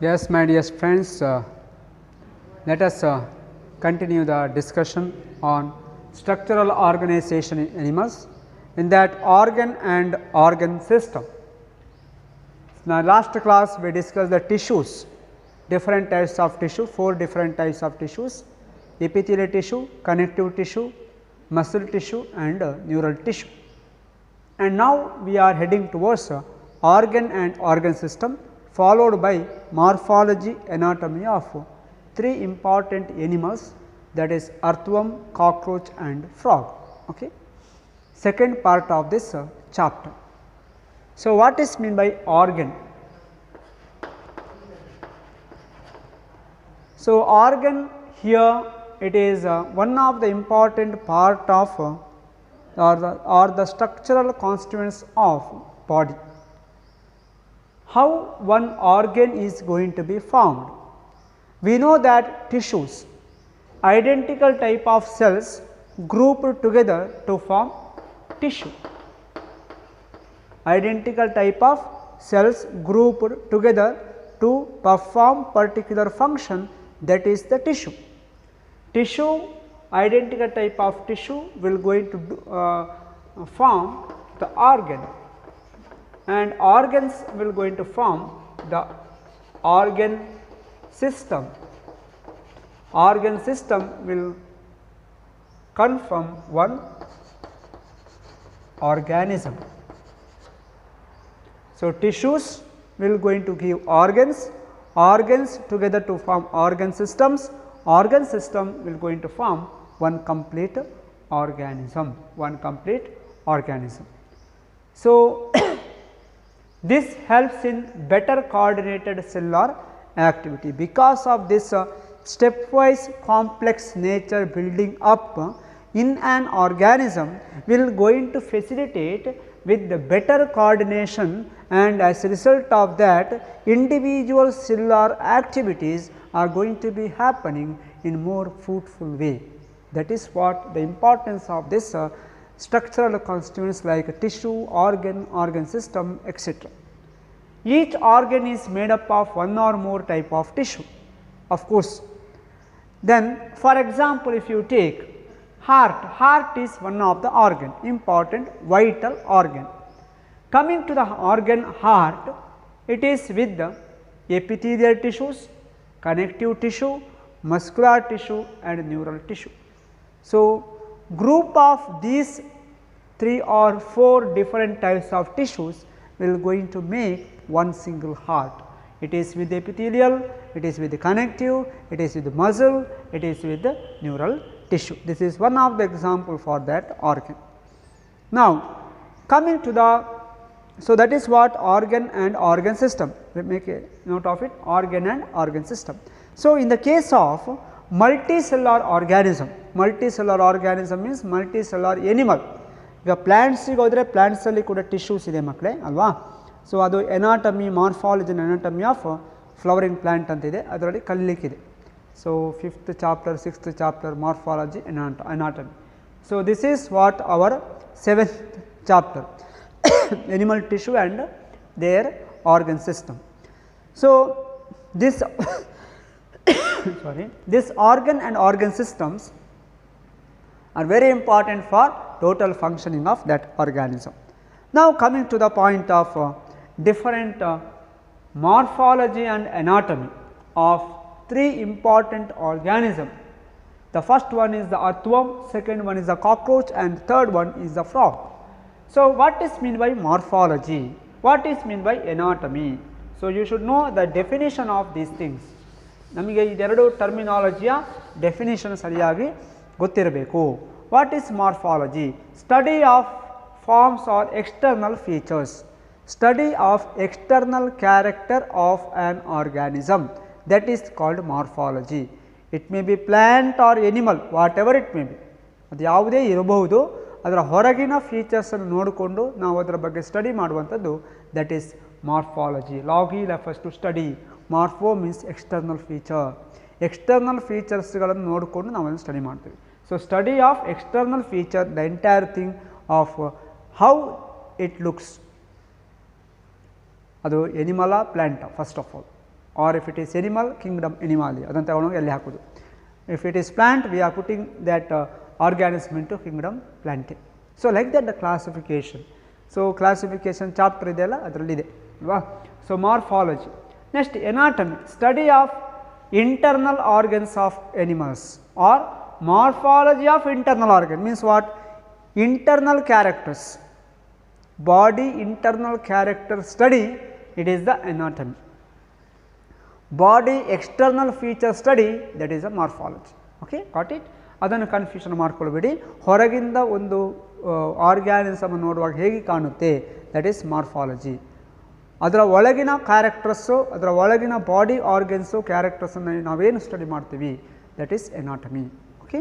Yes, my dear friends, let us continue the discussion on structural organization in animals, in that organ and organ system. Now, last class we discussed the tissues, different types of tissue, 4 different types of tissues: epithelial tissue, connective tissue, muscle tissue and neural tissue. And now we are heading towards organ and organ system, followed by morphology anatomy of 3 important animals, that is earthworm, cockroach and frog. Okay. Second part of this chapter. So, what is meant by organ? So, organ here it is one of the important part of or the structural constituents of body. How one organ is going to be formed? We know that tissues, identical type of cells grouped together to form tissue. Identical type of cells grouped together to perform particular function, that is the tissue. Tissue, identical type of tissue will going to form the organ, and organs will going to form the organ system. Organ system will conform one organism. So, tissues will going to give organs, organs together to form organ systems, organ system will going to form one complete organism, one complete organism. So, this helps in better coordinated cellular activity. Because of this stepwise complex nature building up in an organism will going to facilitate with the better coordination, and as a result of that individual cellular activities are going to be happening in more fruitful way. That is what the importance of this structural constituents like tissue, organ, organ system, etc. Each organ is made up of one or more type of tissue, of course. Then for example, if you take heart, heart is one of the organ, important vital organ. Coming to the organ heart, it is with the epithelial tissues, connective tissue, muscular tissue and neural tissue. So, group of these 3 or 4 different types of tissues will going to make one single heart. It is with the epithelial, it is with the connective, it is with the muscle, it is with the neural tissue. This is one of the example for that organ. Now, coming to the, so that is what organ and organ system, we make a note of it, organ and organ system. So, in the case of multicellular organism, multicellular organism means multicellular animal. ಈಗ ಪ್ಲಾಂಟ್ಸಿಗೆ ಹೋದರೆ ಪ್ಲಾಂಟ್ಸಲ್ಲಿ ಕೂಡ tissues ಇದೆ ಮಕ್ಕಳೇ ಅಲ್ವಾ. So ಅದು anatomy, morphology and anatomy of flowering plant ಅಂತಿದೆ, ಅದರಲ್ಲಿ ಕಲಿಲಿಕ್ಕಿದೆ. So 5th chapter, 6th chapter morphology anatomy. So this is what our 7th chapter animal tissue and their organ system. So, this sorry, this organ and organ systems are very important for total functioning of that organism. Now, coming to the point of different morphology and anatomy of 3 important organisms. The first one is the earthworm, second one is the cockroach and third one is the frog. So, what is mean by morphology? What is mean by anatomy? So, you should know the definition of these things. ನಮಗೆ ಇದೆರಡು ಟರ್ಮಿನಾಲಜಿಯ definition ಸರಿಯಾಗಿ ಗೊತ್ತಿರಬೇಕು. What is morphology? Study of forms or external features, study of external character of an organism, that is called morphology. It may be plant or animal, whatever it may be, ಅದು ಯಾವುದೇ ಇರಬಹುದು, ಅದರ ಹೊರಗಿನ ಫೀಚರ್ಸನ್ನು ನೋಡಿಕೊಂಡು ನಾವು ಅದರ ಬಗ್ಗೆ study ಮಾಡುವಂಥದ್ದು, that is morphology. Logy refers to study, morpho means external feature, external ಫೀಚರ್ಸ್ಗಳನ್ನು ನೋಡಿಕೊಂಡು ನಾವು ಅದನ್ನು ಸ್ಟಡಿ ಮಾಡ್ತೀವಿ. So study of external feature, the entire thing of how it looks, ಅದು ಎನಿಮಲ plant first of all. or if it is animal, kingdom animalia, adannu tagondogi alli hakudu. If it is plant, we are putting that organism into kingdom Plantae. So, like that the classification. So, classification chapter idella adralli ide alva. So, morphology. Next, anatomy, study of internal organs of animals, or morphology of internal organ means what? Internal characters, body internal character study, it is the anatomy. Body external feature study, that is a morphology. Okay, got it? ಅದನ್ನು confusion ಮಾಡ್ಕೊಳ್ಬೇಡಿ. ಹೊರಗಿಂದ ಒಂದು organism ನೋಡುವಾಗ ಹೇಗೆ ಕಾಣುತ್ತೆ, that is morphology. ಅದರ ಒಳಗಿನ characters, ಅದರ ಒಳಗಿನ ಬಾಡಿ ಆರ್ಗನ್ಸು ಕ್ಯಾರೆಕ್ಟರ್ಸನ್ನು ನಾವೇನು ಸ್ಟಡಿ ಮಾಡ್ತೀವಿ, that is anatomy. Okay,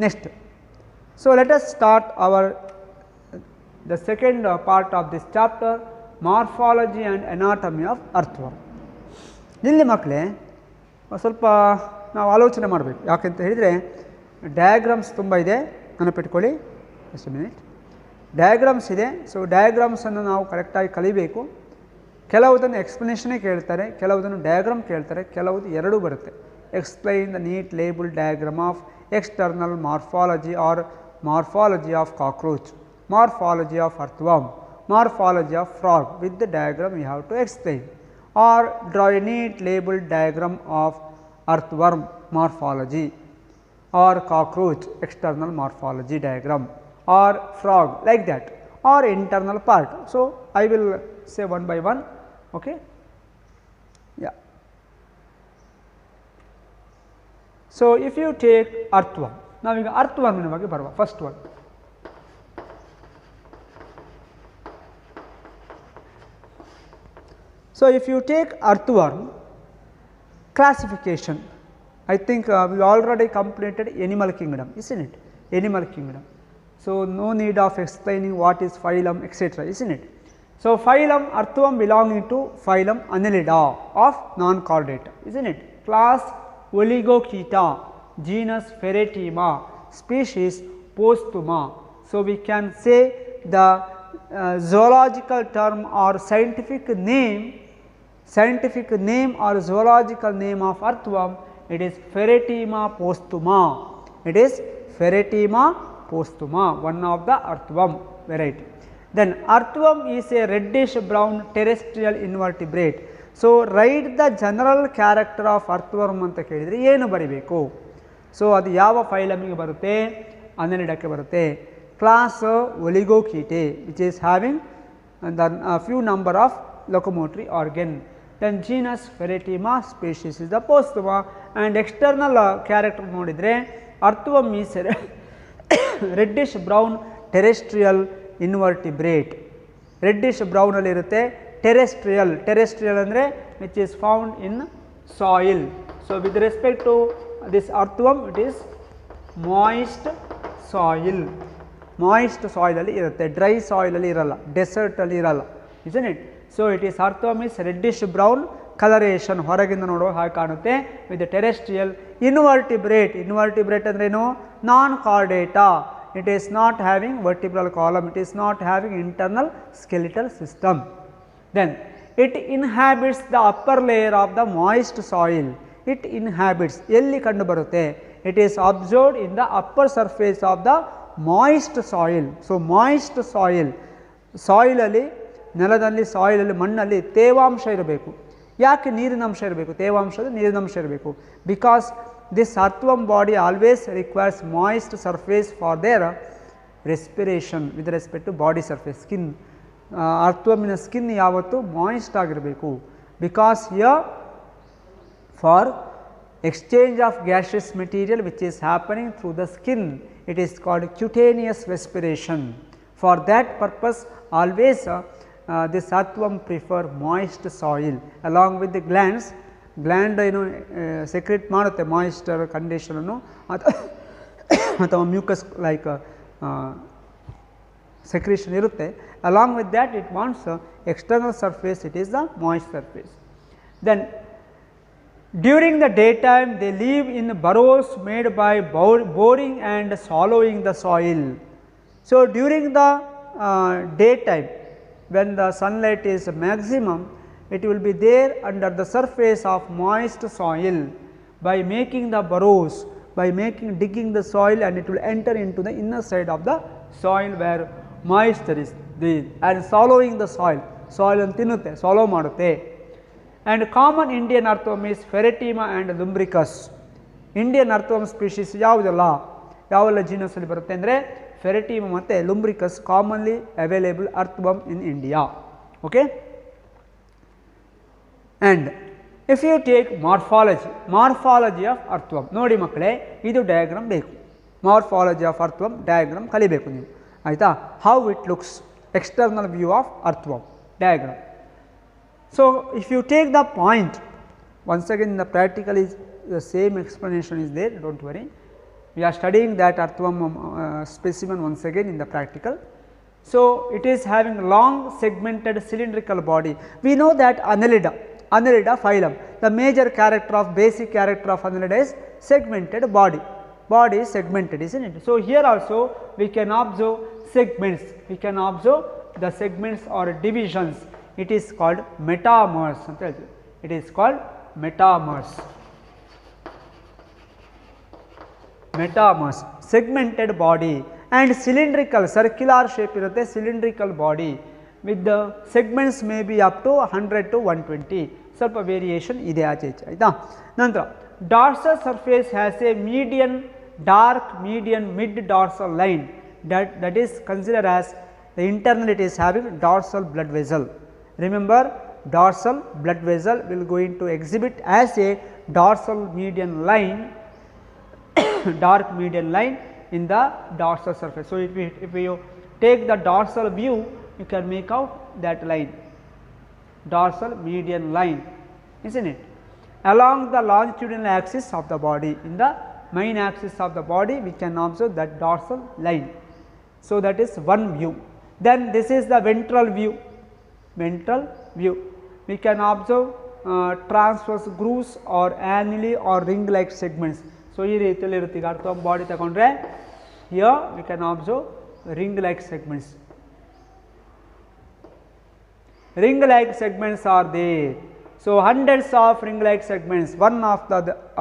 next. So let us start our the second part of this chapter, morphology and anatomy of earthworm. ಇಲ್ಲಿ ಮಕ್ಕಳೇ ಸ್ವಲ್ಪ ನಾವು ಆಲೋಚನೆ ಮಾಡಬೇಕು. ಯಾಕೆಂತ ಹೇಳಿದರೆ ಡಯಾಗ್ರಾಮ್ಸ್ ತುಂಬ ಇದೆ, ನೆನಪಿಟ್ಕೊಳ್ಳಿ. Just minute. ಡಯಾಗ್ರಾಮ್ಸ್ ಇದೆ. ಸೊ ಡಯಾಗ್ರಾಮ್ಸನ್ನು ನಾವು ಕರೆಕ್ಟಾಗಿ ಕಲಿಬೇಕು. ಕೆಲವುದನ್ನು ಎಕ್ಸ್ಪ್ಲನೇಷನೇ ಕೇಳ್ತಾರೆ, ಕೆಲವುದನ್ನು ಡಯಾಗ್ರಾಮ್ ಕೇಳ್ತಾರೆ, ಕೆಲವುದು ಎರಡೂ ಬರುತ್ತೆ. Explain the neat label diagram of external morphology or morphology of cockroach, morphology of earthworm, morphology of frog. With the diagram you have to explain, or draw a neat labeled diagram of earthworm morphology, or cockroach external morphology diagram, or frog, like that, or internal part. So I will say one by one. Okay, yeah. So if you take earthworm, now we earthworm ನ ಬಗ್ಗೆ ಬರುವ. First one, so if you take earthworm classification, I think we already completed animal kingdom, isn't it? Animal kingdom. So no need of explaining what is phylum, etc., isn't it? So phylum, earthworm belonging to phylum Annelida of non-chordata, isn't it? Class Oligochaeta, genus Ferretima, species Postuma. So we can say the zoological term or scientific name or zoological name of earthworm, it is Ferretima postuma. It is Ferretima postuma, one of the earthworm variety. Then earthworm is a reddish brown terrestrial invertebrate. So write the general character of earthworm ಅಂತ ಕೇಳಿದರೆ ಏನು ಬರಿಬೇಕು? So ಅದು ಯಾವ ಫೈಲಮಿಗೆ ಬರುತ್ತೆ? ಅನ್ನೆಲಿಡಕ್ಕೆ ಬರುತ್ತೆ. Class Oligochaetae, which is having a few number of locomotory organ. Then genus Ferretima, species is the Postuma, and external character ನೋಡಿದರೆ earthworm is reddish brown terrestrial invertebrate. reddish brown ಅಲ್ಲಿ ಇರುತ್ತೆ. terrestrial ಅಂದರೆ which is found in soil. So with respect to this earthworm, it is moist soil. moist soil ಅಲ್ಲಿ ಇರುತ್ತೆ, dry soil ಅಲ್ಲಿ ಇರಲ್ಲ, dessert ಅಲ್ಲಿ ಇರಲ್ಲ, isn't it? So it is earthworm is reddish brown coloration, ಹೊರಗಿಂದ ನೋಡುವ ಹಾಗೆ ಕಾಣುತ್ತೆ. with the terrestrial invertebrate. invertebrate ಅಂದ್ರೆ ಏನು? non chordata. it is not having vertebral column, it is not having internal skeletal system. Then it inhabits the upper layer of the moist soil. it inhabits, ಎಲ್ಲಿ ಕಂಡು ಬರುತ್ತೆ? it is observed in the upper surface of the moist soil. So moist soil ಅಲ್ಲಿ, ನೆಲದಲ್ಲಿ, ಸಾಯಿಲಲ್ಲಿ, ಮಣ್ಣಲ್ಲಿ ತೇವಾಂಶ ಇರಬೇಕು. ಯಾಕೆ ನೀರಿನಂಶ ಇರಬೇಕು? ತೇವಾಂಶದ ನೀರಿನಂಶ ಇರಬೇಕು. Because this earthworm body always requires moist surface for their respiration with respect to body surface. Skin, earthwormನ ಸ್ಕಿನ್ ಯಾವತ್ತು ಮಾಯಿಸ್ಟ್ ಆಗಿರಬೇಕು. Because here for exchange of gaseous material which is happening through the skin, it is called cutaneous respiration. For that purpose always this earthworm prefer moist soil along with the glands. Gland secrete ಮಾಡುತ್ತೆ moisture condition ಅನ್ನು ಅಥವಾ mucus like secretion ಇರುತ್ತೆ. Along with that it wants external surface, it is the moist surface. Then during the daytime they live in burrows made by boring and swallowing the soil. So during the daytime when the sunlight is maximum, it will be there under the surface of moist soil by making the burrows, by digging the soil, and it will enter into the inner side of the soil where moisture is there and swallowing the soil and tinutte, swallow madutte. And common Indian earthworm is Ferretima and lumbricus. Indian earthworm species ಯಾವೆಲ್ಲ genus ಅಲ್ಲಿ ಬರುತ್ತೆ ಅಂದರೆ Ferretima ಮತ್ತು lumbricus commonly available earthworm in India. Okay? And if you take morphology of earthworm, ನೋಡಿ ಮಕ್ಕಳೇ ಇದು diagram ಬೇಕು. morphology of earthworm diagram ಕಲಿಬೇಕು ನೀವು, ಆಯಿತಾ? how it looks, external view of earthworm diagram. So, if you take the point, once again in the practical is the same explanation is there, do not worry. We are studying that earthworm specimen once again in the practical. So, it is having long segmented cylindrical body. We know that Annelida phylum, the major character of basic character of Annelida is segmented body. Body is segmented, isn't it? So, here also we can observe segments, we can observe the segments or divisions. It is called metamers. It is called metamers. Metamers, segmented body and cylindrical, circular shape irutte, cylindrical body with the segments may be up to 100 to 120, ಸ್ವಲ್ಪ variation ಇದೆ ಆಚೆ ಈಚೆ, ಆಯಿತಾ? ನಂತರ dorsal surface has a dark median mid dorsal line that is considered as the internal, it is having dorsal blood vessel. Remember, dorsal blood vessel will going to exhibit as a dorsal median line dark median line in the dorsal surface. So, if you take the dorsal view, you can make out that line, dorsal median line, isn't it? Along the longitudinal axis of the body, in the main axis of the body, we can observe that dorsal line. So, that is one view. Then this is the ventral view. We can observe transverse grooves or annuli or ring like segments. So, ಈ ರೀತಿಯಲ್ಲಿ ಇರುತ್ತೆ. ಈಗ earthworm body ತಗೊಂಡ್ರೆ here we can observe ring like segments. Ring like segments are there. So, hundreds of ring like segments, one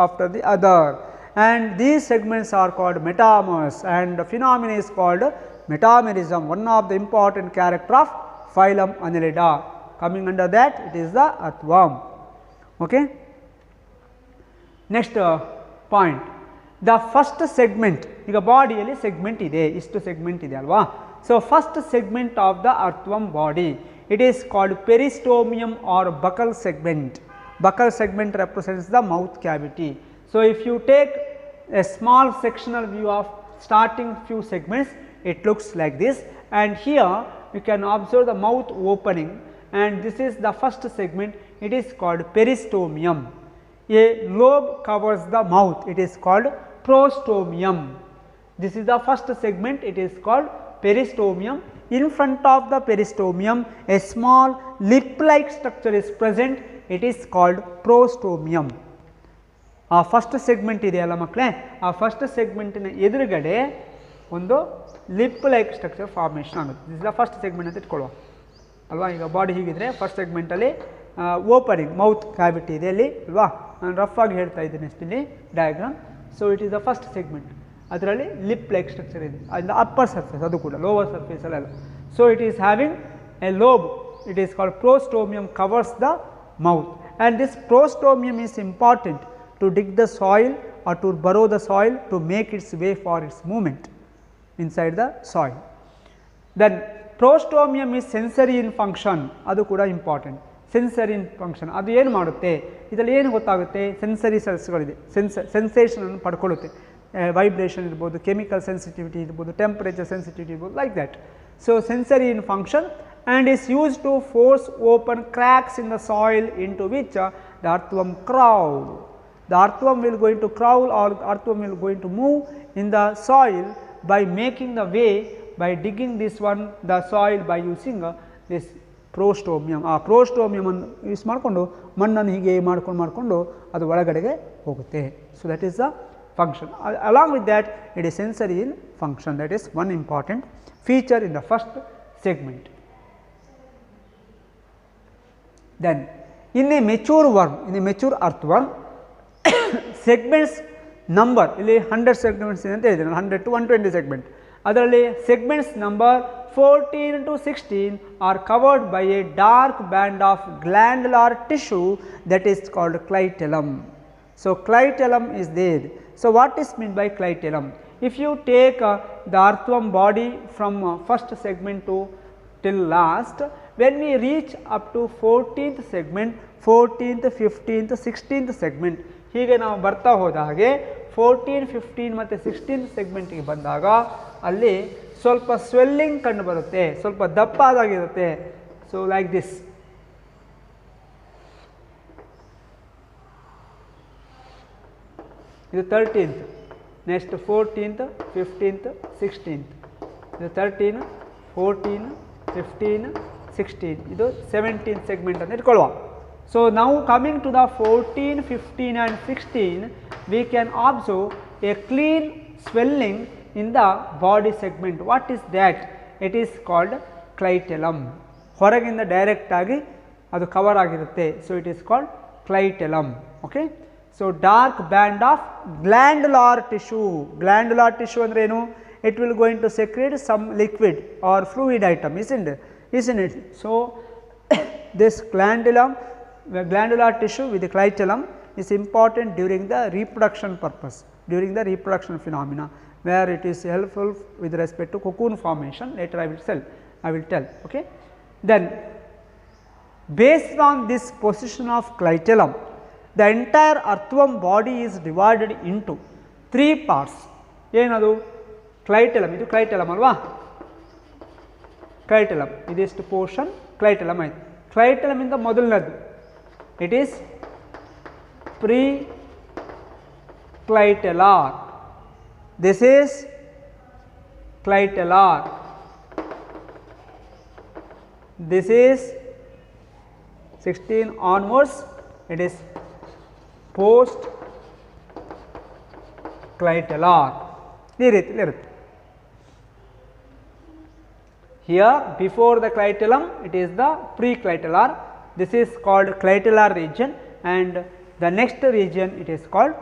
after the other, and these segments are called metamers, and the phenomenon is called metamerism, one of the important character of phylum Annelida. Coming under that, it is the earthworm. Okay? Next point, the first segment, ಈಗ ಬಾಡಿಯಲ್ಲಿ segment ಇದೆ, ಇಷ್ಟು segment ಇದೆ ಅಲ್ವಾ? So first segment of the earthworm body, it is called peristomium or buccal segment. Buccal segment represents the mouth cavity. So, if you take a small sectional view of starting few segments, it looks like this, and here you can observe the mouth opening, and this is the first segment, it is called peristomium. A lobe covers the mouth, it is called prostomium. This is the first segment, it is called peristomium. In front of the peristomium, a small lip like structure is present, it is called prostomium. ಆ first segment ಇದೆಯಲ್ಲ ಮಕ್ಕಳೇ, ಆ first ಸೆಗ್ಮೆಂಟಿನ ಎದುರುಗಡೆ ಒಂದು lip like structure formation ಆಗುತ್ತೆ. This is the first segment ಅಂತ ಇಟ್ಕೊಳ್ಳುವ ಅಲ್ವಾ? ಈಗ ಬಾಡಿ ಹೀಗಿದ್ರೆ ಫಸ್ಟ್ ಸೆಗ್ಮೆಂಟಲ್ಲಿ ಓಪನಿಂಗ್ ಮೌತ್ ಕ್ಯಾವಿಟಿ ಇದೆ ಅಲ್ಲಿ ಅಲ್ವಾ? ನಾನು ರಫ್ ಆಗಿ ಹೇಳ್ತಾ ಇದ್ದೀನಿ ಅಷ್ಟಿಲ್ಲಿ diagram. So it is the first segment, ಅದರಲ್ಲಿ ಲಿಪ್ ಲೈಕ್ ಸ್ಟ್ರಕ್ಚರ್ ಇದೆ, ಅದರಿಂದ ಅಪ್ಪರ್ ಸರ್ಫೇಸ್, ಅದು ಕೂಡ ಲೋವರ್ ಸರ್ಫೇಸ್ ಅಲ್ಲ. So it is having a lobe, it is called prostomium, covers the mouth, and this prostomium is important to dig the soil or to burrow the soil to make its way for its movement inside the soil. Then prostomium is sensory in function, ಅದು ಕೂಡ important. Sensory ಇನ್ function, ಅದು ಏನು ಮಾಡುತ್ತೆ, ಇದರಲ್ಲಿ ಏನು ಗೊತ್ತಾಗುತ್ತೆ, sensory ಸೆಲ್ಸ್ಗಳಿದೆ, ಸೆನ್ಸೇಷನನ್ನು ಪಡ್ಕೊಳ್ಳುತ್ತೆ, vibration ಇರ್ಬೋದು, chemical sensitivity ಇರ್ಬೋದು, ಟೆಂಪರೇಚರ್ ಸೆನ್ಸಿಟಿವಿಟಿ ಇರ್ಬೋದು, like that. So sensory in function and is used to force open cracks in the soil into which the earthworm crawl. The earthworm will going to crawl, or earthworm will going to move in the soil by making the way, by digging this one the soil by using this prostomium. ಆ prostomium ಅನ್ನು use ಮಾಡಿಕೊಂಡು ಮಣ್ಣನ್ನು ಹೀಗೆ ಮಾಡಿಕೊಂಡು ಅದು ಒಳಗಡೆಗೆ ಹೋಗುತ್ತೆ. So that is the function. Along with that, it is sensory in function. That is one important feature in the first segment. Then In a mature worm, in a mature earthworm, segments number ಇಲ್ಲಿ 100 segments ಅಂತ ಹೇಳಿದೆ, 100 to 120 segment. ಅದರಲ್ಲಿ segments number 14 to 16 are covered by a dark band of glandular tissue that is called clitellum. So, clitellum is there. So, what is meant by clitellum? If you take the earthworm body from first segment to till last, when we reach up to 14th segment, 14th, 15th, 16th segment, ಹೀಗೆ ನಾವು ಬರ್ತಾ ಹೋದ ಹಾಗೆ 14, 15 ಮತ್ತು 16th ಸೆಗ್ಮೆಂಟ್ಗೆ ಬಂದಾಗ ಅಲ್ಲಿ ಸ್ವಲ್ಪ swelling ಕಂಡು ಬರುತ್ತೆ, ಸ್ವಲ್ಪ ದಪ್ಪದಾಗಿರುತ್ತೆ. So like this. ಇದು 13th, next 14th, 15th, 16th, ಇದು 13, 14, 15, 16, ಇದು 17th ಸೆಗ್ಮೆಂಟ್ ಅಂತ ಇಟ್ಕೊಳ್ಳುವ. So, now coming to the 14, 15 and 16, we can observe a clean swelling in the body segment. What is that? It is called clitellum. ಹೊರಗಿಂದ direct ಆಗಿ ಅದು cover ಆಗಿರುತ್ತೆ. So, it is called clitellum. Okay? So, dark band of glandular tissue. Glandular tissue ಅಂದ್ರೆ ಏನು? It will going to secrete some liquid or fluid item, isn't it? So, this glandular tissue with the clitellum is important during the reproduction purpose, during the reproduction phenomena, where it is helpful with respect to cocoon formation. Later I will tell. Okay. Then based on this position of clitellum, the entire earthworm body is divided into 3 parts. ಏನದು? clitellum, ಇದು clitellum ಅಲ್ವಾ? clitellum, ಇದಿಷ್ಟು portion clitellum ಆಯಿತು. clitellum ಇಂದ ಮೊದಲನೇದು, it is pre-clitellar. This is clitellar. This is 16 onwards, it is post clitellar. ಈ ರೀತಿ ಇರುತ್ತೆ. Here before the clitellum it is the pre-clitellar. This is called clitellar region, and the next region it is called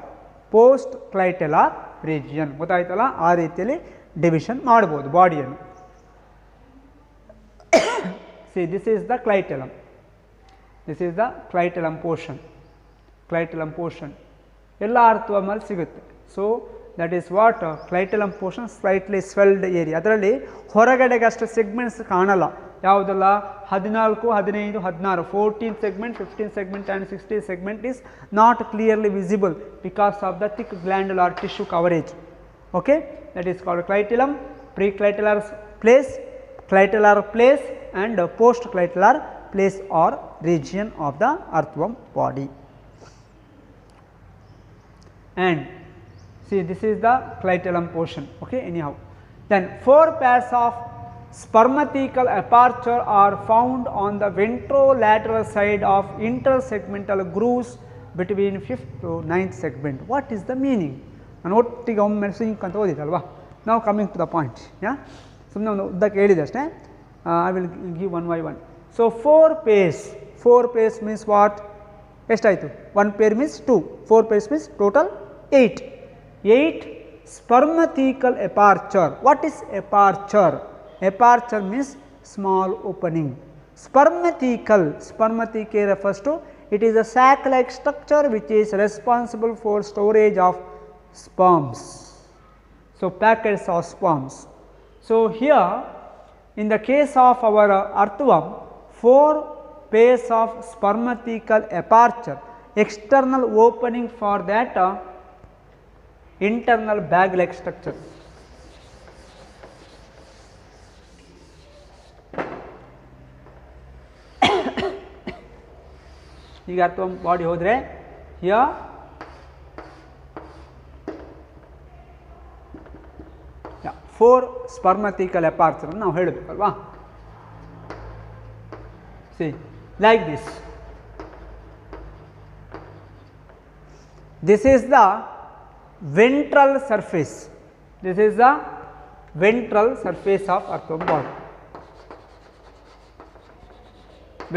post clitellar region. ಗೊತ್ತಾಯ್ತಲ್ಲ, ಆ ರೀತಿಯಲ್ಲಿ division ಮಾಡಬಹುದು ಬಾಡಿಯನ್ನು. See, this is the clitellum. This is the clitellum portion. Clitellum portion ಎಲ್ಲ ಅರ್ಥವರ್ಮ್ ಅಲ್ಲಿ ಸಿಗುತ್ತೆ. So that is what clitellum portion, slightly swelled area. ಅದರಲ್ಲಿ ಹೊರಗಡೆಗೆ ಅಷ್ಟು segments ಕಾಣಲ್ಲ. ಯಾವುದಲ್ಲ? 14, 15, 16, 14th segment, 15th segment and 16th segment is not clearly visible because of the thick glandular tissue coverage. Okay, that is called clitellum, pre-clitellar place, clitellar place and post-clitellar place or region of the earthworm body. And see, this is the clitellum portion. Okay, anyhow, then 4 pairs of spermatical aperture are found on the ventrolateral side of intersegmental grooves between 5th to 9th segment. What is the meaning? ನಾನು ಒಟ್ಟಿಗೆ ಒಮ್ಮೆ sync ಅಂತ ಓದಿದಲ್ವಾ. ನಾವು coming to the point. ಸುಮ್ಮನೆ ಒಂದು ಉದ್ದಕ್ಕೆ ಹೇಳಿದೆ ಅಷ್ಟೇ. I will give one by one. So 4 pairs. 4 pairs means what? ಎಷ್ಟಾಯಿತು? 1 pair means 2, 4 pairs means total 8. 8 spermatical aperture. What is aperture? Aperture means small opening. Spermatical, spermatical refers to, it is a sac like structure which is responsible for storage of sperms. So packets of sperms. So here in the case of our earthworm, 4 pairs of spermatical aperture, external opening for that internal bag like structure. ಈಗ earthworm body ಹೋದರೆ here four spermathecal aperture ನಾವು ಹೇಳಬೇಕಲ್ವಾ. See like this. This is the ventral surface. This is the ventral surface of earthworm body.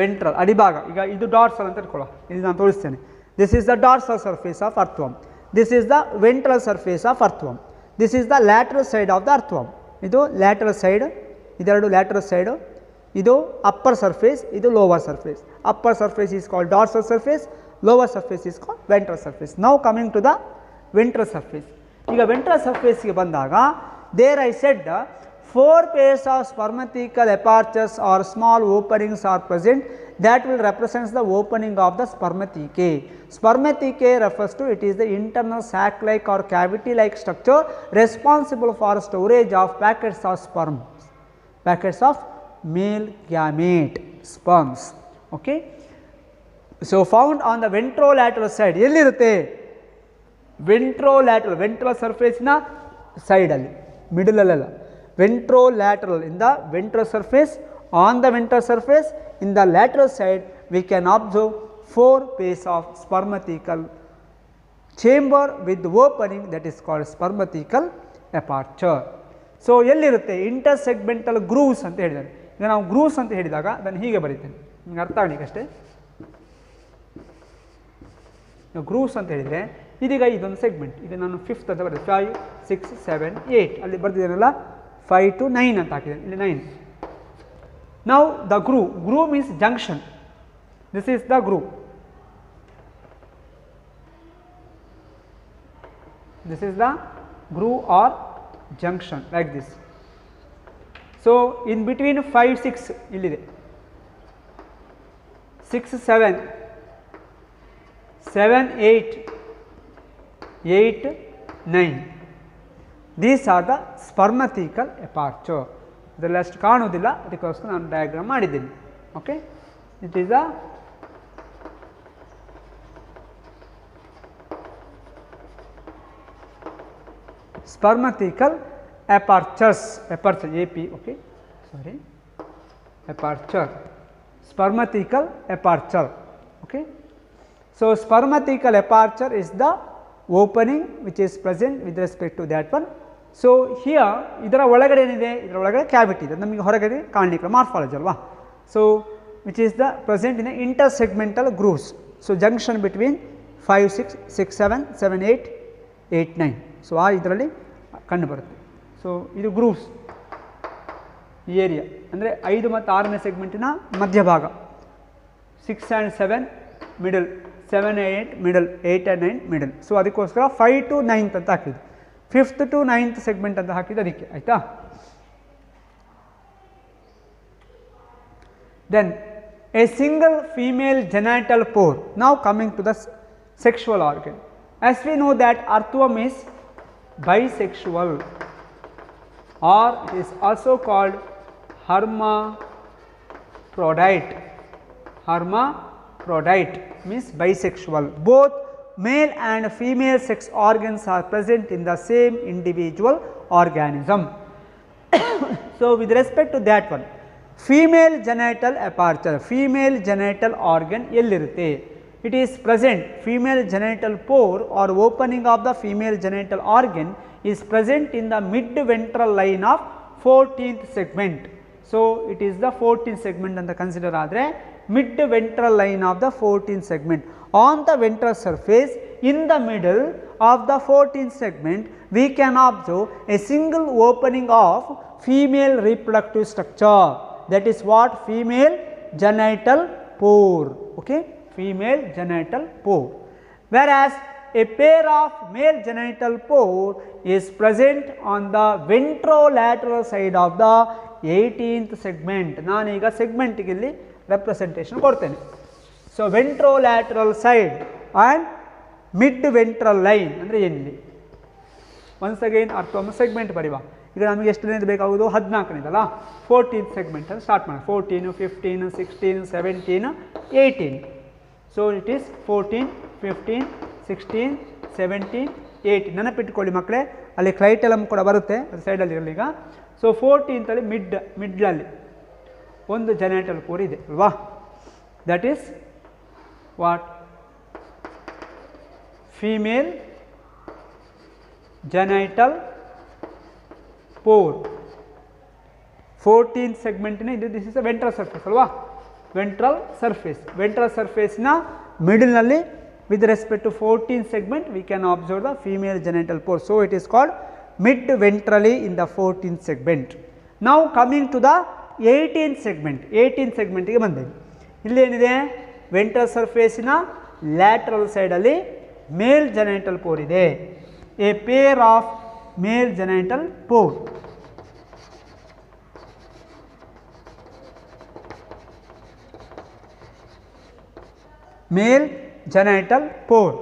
Ventral ಅಡಿಭಾಗ. ಈಗ ಇದು dorsal ಅಂತ ಇಟ್ಕೊಳ್ಳೋ, ಇಲ್ಲಿ ನಾನು ತೋರಿಸ್ತೇನೆ. This is the dorsal surface of earthworm, this is the ventral surface of earthworm, this is the lateral side of the earthworm. ಇದು lateral side, ಇದೆರಡು ಲ್ಯಾಟರಲ್ ಸೈಡು, ಇದು ಅಪ್ಪರ್ ಸರ್ಫೇಸ್, ಇದು lower surface. Upper surface is called dorsal surface, lower surface is called ventral surface. Now coming to the ventral surface. ಈಗ ventral ಸರ್ಫೇಸ್ಗೆ ಬಂದಾಗ there I said 4 pairs of spermatical apertures or small openings are present that will represents the opening of the spermaticae. Spermaticae refers to, it is the internal sac like or cavity like structure responsible for storage of packets of sperm, packets of male gamete sperms. Okay. So found on the ventrolateral side, ಎಲ್ಲಿರುತ್ತೆ? ವೆಂಟ್ರೋಲ್ಯಾಟರಲ್, ventral ಸರ್ಫೇಸಿನ ಸೈಡಲ್ಲಿ, ಮಿಡಲಲ್ಲ. Ventrolateral, in the ventral surface, on the ventral surface, in the lateral side we can observe 4 pairs of spermatical chamber with opening, that is called spermatical aperture. So ಎಲ್ಲಿರುತ್ತೆ? intersegmental grooves ಅಂತ ಹೇಳಿದ್ದಾರೆ. ಈಗ ನಾವು grooves ಅಂತ ಹೇಳಿದಾಗ ಅದನ್ನು ಹೀಗೆ ಬರೀತೇನೆ, ನಿಮಗೆ ಅರ್ಥ ಆಗಲಿಕ್ಕೆ ಅಷ್ಟೇ. ಗ್ರೂವ್ಸ್ ಅಂತ ಹೇಳಿದರೆ ಇದೀಗ ಇದೊಂದು ಸೆಗ್ಮೆಂಟ್, ಇದು ನಾನು 5th ಅಂತ ಬರೆದೆ, 5, 6, 7, 8 ಅಲ್ಲಿ ಬರೆದಿದ್ದೇನಲ್ಲ, 5 to 9 ಅಂತ ಹಾಕಿದ್ದೇನೆ, ಇಲ್ಲಿ 9. Now the groove means junction, this is the groove, this is the groove or junction like this. So in between 5, 6 ಇಲ್ಲಿದೆ, 6, 7, 7, 8, 8, 9. These are the spermatical aperture. ಇದರಲ್ಲಿ ಅಷ್ಟು ಕಾಣುವುದಿಲ್ಲ, ಅದಕ್ಕೋಸ್ಕರ ನಾನು ಡಯಾಗ್ರಾಮ್ ಮಾಡಿದ್ದೀನಿ. Okay, it is a spermatical apertures, aperture AP, okay, sorry, aperture, spermatical aperture. Okay. So spermatical aperture is the opening which is present with respect to that one. So here ಇದರ ಒಳಗಡೆ ಏನಿದೆ, ಇದರ ಒಳಗಡೆ cavity ಇದೆ, ನಮಗೆ ಹೊರಗಡೆ ಕಾಣಲಿಕ್ಕೆ morphology ಅಲ್ವಾ. So which is the present in intersegmental grooves. So junction between 5, 6, 6, 7, 7, 8, 8, 9. So ಆ ಇದರಲ್ಲಿ ಕಂಡು ಬರುತ್ತೆ. ಸೊ ಇದು ಗ್ರೂವ್ಸ್, ಈ ಏರಿಯಾ ಅಂದರೆ 5 ಮತ್ತು 6ನೇ ಸೆಗ್ಮೆಂಟಿನ ಮಧ್ಯಭಾಗ, 6 and 7 middle, 7 and 8 middle, 8 and 9 middle. So ಅದಕ್ಕೋಸ್ಕರ 5 to 9th ಅಂತ ಹಾಕಿದ್ದು, 5th to 9th ಸೆಗ್ಮೆಂಟ್ ಅಂತ ಹಾಕಿದ್ದು ಅದಕ್ಕೆ, ಆಯಿತಾ. Then a single female genital pore. Now coming to the sexual organ. As we know that earthworm is bisexual, or it is also called hermaphrodite. Hermaphrodite means bisexual. Both male and female sex organs are present in the same individual organism. So with respect to that one, female genital aperture, female genital organ ಎಲ್ಲಿರುತ್ತೆ? It is present, female genital pore or opening of the female genital organ is present in the mid ventral line of 14th segment. So it is the 14th segment ಅಂತ consider ಆದರೆ mid ventral line of the 14th segment. On the ventral surface in the middle of the 14th segment we can observe a single opening of female reproductive structure, that is what? Female genital pore. Okay, female genital pore. Whereas a pair of male genital pore is present on the ventrolateral side of the 18th segment. ನಾನೀಗ ಸೆಗ್ಮೆಂಟ್ಗೆ ಇಲ್ಲಿ representation ಕೊಡ್ತೇನೆ. So ventrolateral side and mid ventral line ಅಂದರೆ ಎಲ್ಲಿ? Once again earthworm segment ಬರೀವಾ. ಈಗ ನಮಗೆ ಎಷ್ಟನೇದು ಬೇಕಾಗುವುದು? 14ನೇದಲ್ಲ, 14th segment ಅಂತ start ಮಾಡಿ. 14, 15, 16, 17, 18. So it is 14, 15, 16, 17, 18. ನೆನಪಿಟ್ಕೊಳ್ಳಿ ಮಕ್ಕಳೇ, ಅಲ್ಲಿ ಕ್ಲೈಟೆಲಮ್ ಕೂಡ ಬರುತ್ತೆ ಅದು ಸೈಡಲ್ಲಿ ಇರಲಿ. ಈಗ ಸೊ 14th ಅಲ್ಲಿ ಮಿಡ್ಲಲ್ಲಿ ಒಂದು ಜೆನೈಟಲ್ ಪೋರ್ ಇದೆ ಅಲ್ವಾ, that is what? Female genital pore. 14th ಸೆಗ್ಮೆಂಟಿನ ಇದು, this is a ventral surface ಅಲ್ವಾ. ವೆಂಟ್ರಲ್ ಸರ್ಫೇಸ್ನ ಮಿಡಲ್ನಲ್ಲಿ with respect to 14th segment we can observe the female genital pore. So, it is called mid ventrally in the 14th segment. Now, coming to the 18th segment, 18th segment ಗೆ ಬಂದೆ. ಇಲ್ಲಿ ಏನಿದೆ ventral ಸರ್ಫೇಸಿನ lateral ಸೈಡಲ್ಲಿ male genital pore ಇದೆ. A pair of male genital pore. Male genital pore.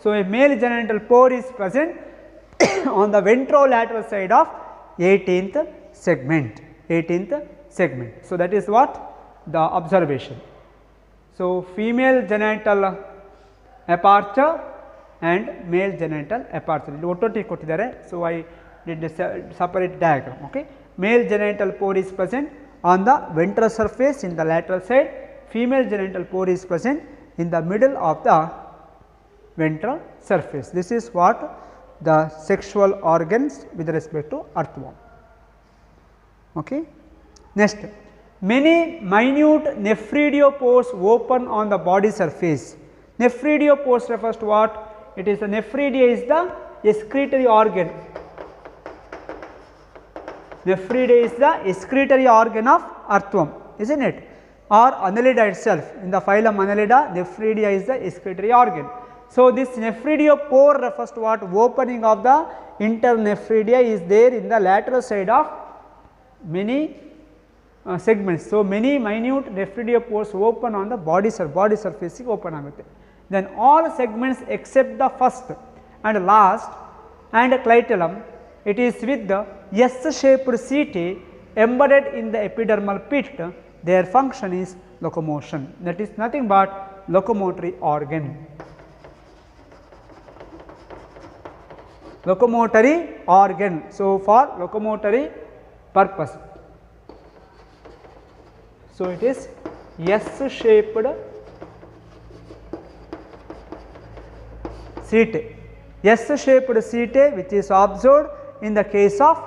So, a male genital pore is present on the ventrolateral side of 18th segment. 18th segment. So, that is what the observation. So, female genital aperture and male genital aperture. So, I did a separate diagram. Okay. Male genital pore is present on the ventral surface in the lateral side. Female genital pore is present in the middle of the ventral surface. This is what the sexual organs with respect to earthworm. Okay. Next, many minute nephridiopores open on the body surface. Nephridiopores refers to what? It is the nephridia is the excretory organ. Nephridia is the excretory organ of earthworm, isn't it? Or Annelida itself. In the phylum Annelida, nephridia is the excretory organ. So, this nephridiopore refers to what? Opening of the internephridia is there in the lateral side of many segments. So, many minute nephridiopores open on the body surface open agutte. Then all segments except the first and last and clitellum, it is with the S-shaped setae embedded in the epidermal pit. Their function is locomotion. That is nothing but locomotory organ. Locomotory organ. So, for locomotory purpose. So, it is S-shaped setae. S-shaped setae which is observed in the case of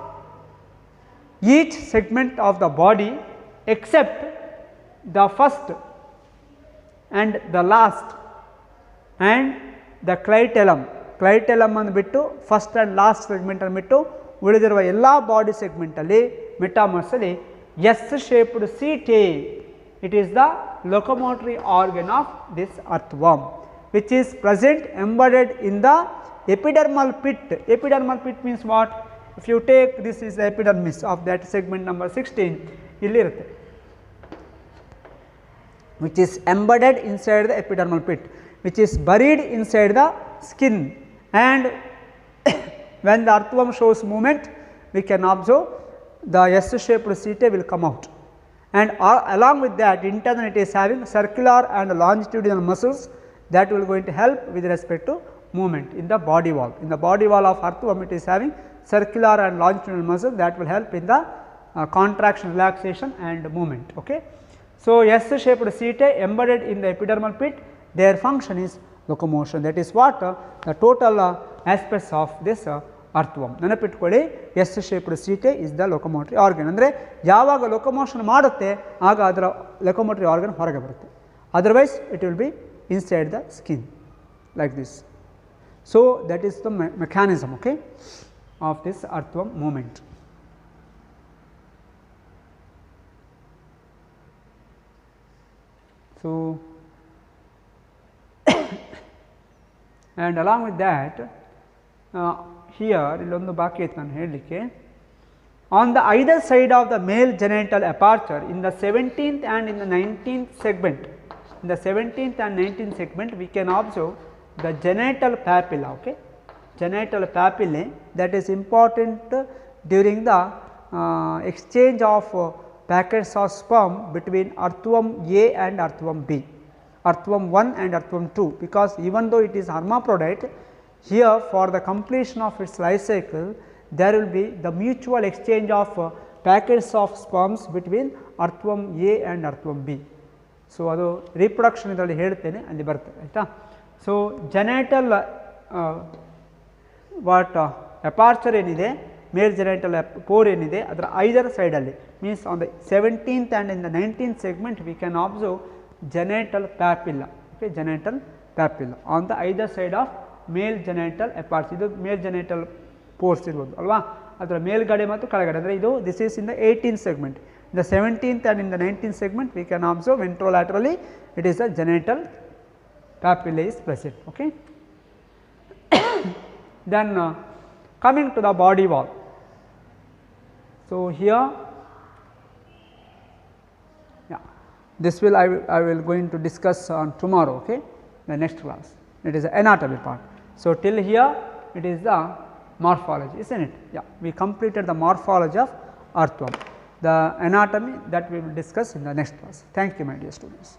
each segment of the body except the first and the last and the clitellum. Clitellum ಅಂದ್ಬಿಟ್ಟು first and last segment ಅಂದ್ಬಿಟ್ಟು ಉಳಿದಿರುವ ಎಲ್ಲ body ಸೆಗ್ಮೆಂಟಲ್ಲಿ ಮೆಟಾಮರ್ಸಲ್ಲಿ S shaped setae. It is the locomotory organ of this earthworm which is present embedded in the epidermal pit. Epidermal pit means what? If you take this is the epidermis of that segment number 16, ಇಲ್ಲಿ ಇರುತ್ತೆ, which is embedded inside the epidermal pit, which is buried inside the skin, and when the earthworm shows movement we can observe the S-shaped setae will come out, and along with that internally it is having circular and longitudinal muscles that will going to help with respect to movement in the body wall. In the body wall of earthworm it is having circular and longitudinal muscles that will help in the contraction, relaxation and movement. Okay. So, S-shaped setae embedded in the epidermal pit, their function is locomotion. That is what the total aspects of this earthworm. ನೆನಪಿಟ್ಕೊಳ್ಳಿ, S-shaped setae is the locomotory organ. ಅಂದರೆ ಯಾವಾಗ ಲೊಕೊಮೋಷನ್ ಮಾಡುತ್ತೆ ಆಗ ಅದರ locomotory organ ಹೊರಗೆ ಬರುತ್ತೆ, otherwise it will be inside the skin like this. So, that is the mechanism, okay, of this earthworm movement. So, and along with that here illondu baaki ayitu nanu helike, on the either side of the male genital aperture in the 17th and in the 19th segment, in the 17th and 19th segment we can observe the genital papilla. Okay. Genital papillae, that is important during the exchange of packets of sperm between earthworm A and earthworm B, earthworm 1 and earthworm 2, because even though it is hermaphrodite, here for the completion of its life cycle there will be the mutual exchange of packets of sperms between earthworm A and earthworm B. So, ಅದು reproduction ಇದರಲ್ಲಿ ಹೇಳ್ತೇನೆ, ಅಲ್ಲಿ ಬರ್ತದೆ ಆಯಿತಾ. So, genital what aperture ಏನಿದೆ ಮೇಲ್ genital four ಏನಿದೆ ಅದರ ಐದರ್ side ಅಲ್ಲಿ means on the 17th and in the 19th segment we can observe genital papilla. Okay, genital papilla on the either side of male genital aperture. ಇದು ಮೇಲ್ genital force ಇರ್ಬೋದು ಅಲ್ವಾ, ಅದರ ಮೇಲ್ಗಡೆ ಮತ್ತು ಕೆಳಗಡೆ ಅಂದರೆ ಇದು this is in the 18th segment. In the 17th and in the 19th segment we can observe ventrolaterally it is a genital papilla is present. Okay. Then coming to the body wall. So, here this will I will going to discuss on tomorrow, okay, the next class. It is the anatomy part. So, till here it is the morphology, isn't it? Yeah, we completed the morphology of earthworm. The anatomy that we will discuss in the next class. Thank you, my dear students.